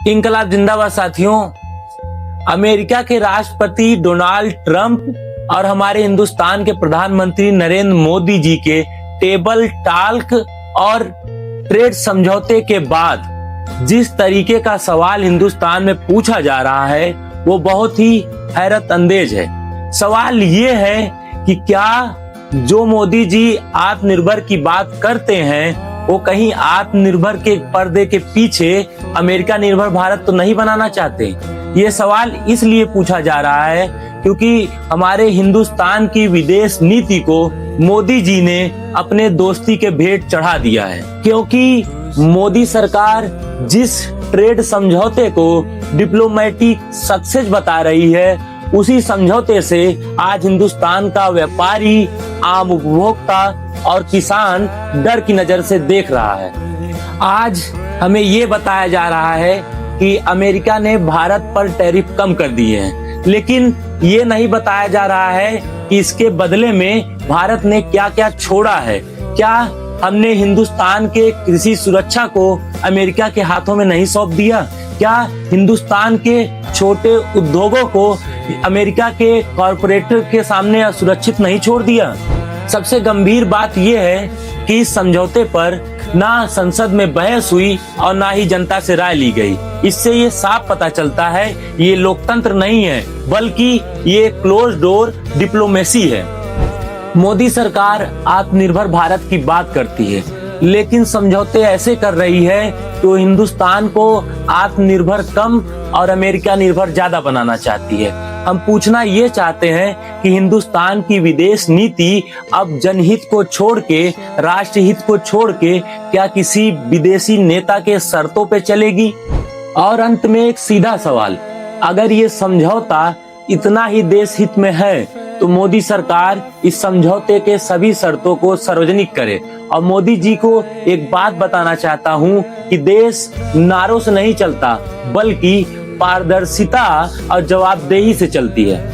इनकलाब जिंदाबाद साथियों। अमेरिका के राष्ट्रपति डोनाल्ड ट्रंप और हमारे हिंदुस्तान के प्रधानमंत्री नरेंद्र मोदी जी के टेबल टॉक और ट्रेड समझौते के बाद जिस तरीके का सवाल हिंदुस्तान में पूछा जा रहा है वो बहुत ही हैरत अंदेज है। सवाल ये है कि क्या जो मोदी जी आत्मनिर्भर की बात करते हैं वो कहीं आत्मनिर्भर के पर्दे के पीछे अमेरिका निर्भर भारत तो नहीं बनाना चाहते। ये सवाल इसलिए पूछा जा रहा है क्योंकि हमारे हिंदुस्तान की विदेश नीति को मोदी जी ने अपने दोस्ती के भेंट चढ़ा दिया है, क्योंकि मोदी सरकार जिस ट्रेड समझौते को डिप्लोमेटिक सक्सेस बता रही है उसी समझौते से आज हिंदुस्तान का व्यापारी, आम उपभोक्ता और किसान डर की नजर से देख रहा है। आज हमें ये बताया जा रहा है कि अमेरिका ने भारत पर टैरिफ कम कर दिए हैं, लेकिन ये नहीं बताया जा रहा है कि इसके बदले में भारत ने क्या क्या छोड़ा है। क्या हमने हिंदुस्तान के कृषि सुरक्षा को अमेरिका के हाथों में नहीं सौंप दिया? क्या हिंदुस्तान के छोटे उद्योगों को अमेरिका के कॉरपोरेटर के सामने असुरक्षित नहीं छोड़ दिया? सबसे गंभीर बात यह है कि इस समझौते पर ना संसद में बहस हुई और ना ही जनता से राय ली गई। इससे ये साफ पता चलता है ये लोकतंत्र नहीं है, बल्कि ये क्लोज डोर डिप्लोमेसी है। मोदी सरकार आत्मनिर्भर भारत की बात करती है, लेकिन समझौते ऐसे कर रही है तो हिंदुस्तान को आत्मनिर्भर कम और अमेरिका निर्भर ज्यादा बनाना चाहती है। हम पूछना ये चाहते हैं कि हिंदुस्तान की विदेश नीति अब जनहित को छोड़ के, राष्ट्रहित को छोड़ के क्या किसी विदेशी नेता के शर्तों पे चलेगी? और अंत में एक सीधा सवाल, अगर ये समझौता इतना ही देश हित में है तो मोदी सरकार इस समझौते के सभी शर्तों को सार्वजनिक करे। और मोदी जी को एक बात बताना चाहता हूँ कि देश नारों से नहीं चलता, बल्कि पारदर्शिता और जवाबदेही से चलती है।